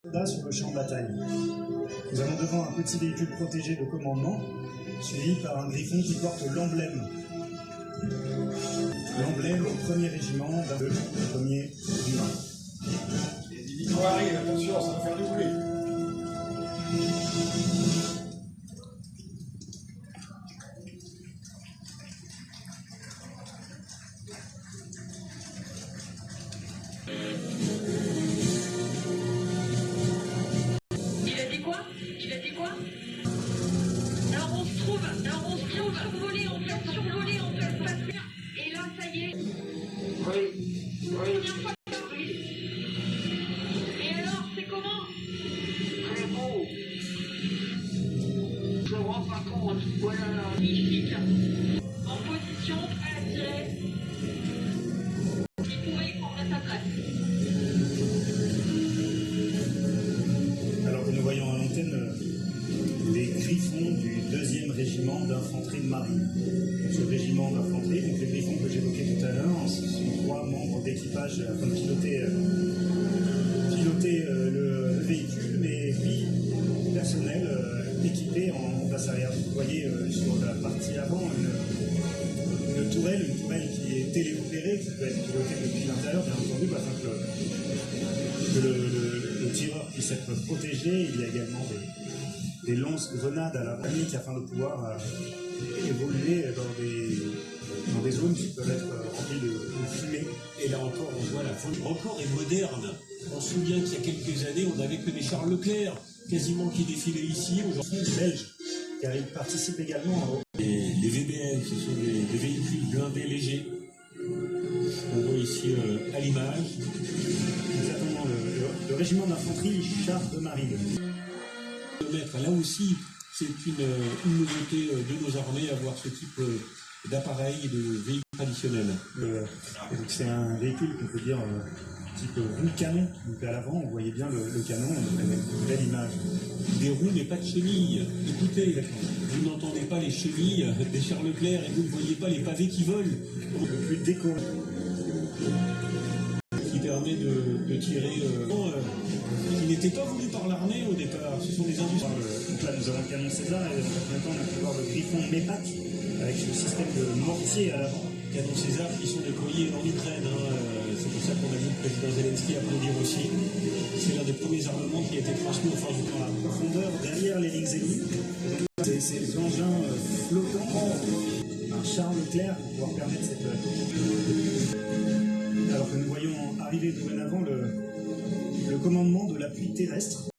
Soldats sur le champ de bataille. Nous avons devant un petit véhicule protégé de commandement, suivi par un griffon qui porte l'emblème. L'emblème au 1er régiment le 1er juin. Les divisions arrivent, attention, ça va faire du bruit. Il a dit quoi? Là on se trouve survolé en fait, et là ça y est. Oui. Première fois que ça arrive. Et alors, c'est comment? Très beau. Je me rends pas compte. Voilà, magnifique. En position, prêt à tirer. Il pourrait prendre sa place. Alors que nous voyons à l'antenne les griffons du 2e régiment d'infanterie de marine. Donc, ce régiment d'infanterie, donc les griffons que j'évoquais tout à l'heure, ce sont 3 membres d'équipage afin de piloter le véhicule, mais 8 personnels équipés en place arrière. Vous voyez sur la partie avant une tourelle qui est téléopérée, qui peut être pilotée depuis l'intérieur, bien entendu, afin que le tireur puisse être protégé. Il y a également des lance-grenades à la panique afin de pouvoir évoluer dans des zones qui peuvent être remplies de fumée. Et là encore, on voit la faune. Le record est moderne. On se souvient qu'il y a quelques années, on n'avait que des Charles Leclerc quasiment qui défilaient ici. Aujourd'hui, les Belges, car ils participent également les VBN, ce sont des véhicules blindés légers. On voit ici à l'image. Exactement, le régiment d'infanterie char de marine. Là aussi, c'est une nouveauté de nos armées, avoir ce type d'appareil, de véhicule traditionnel. C'est un véhicule qu'on peut dire type roue canon. Donc à l'avant, on voyait bien le canon avec une belle image. Des roues mais pas de chenilles. Écoutez, vous n'entendez pas les chenilles des Charles Leclerc et vous ne voyez pas les pavés qui volent. Le plus décoré. Qui permet de tirer, qui n'était pas voulu par l'armée au départ. Ce sont des industries. Donc là, nous avons le canon César et maintenant on a pu voir le griffon MEPAC avec ce système de mortier à l'avant. Canon César qui sont déployés en Ukraine. C'est pour ça qu'on a vu le président Zelensky applaudir aussi. C'est l'un des premiers armements qui a été transmis aux forces du dans la profondeur derrière les lignes ennemies. Ces engins flottants, un Charles Leclerc pour pouvoir permettre cette. Alors que nous voyons arriver dorénavant le commandement de l'appui terrestre.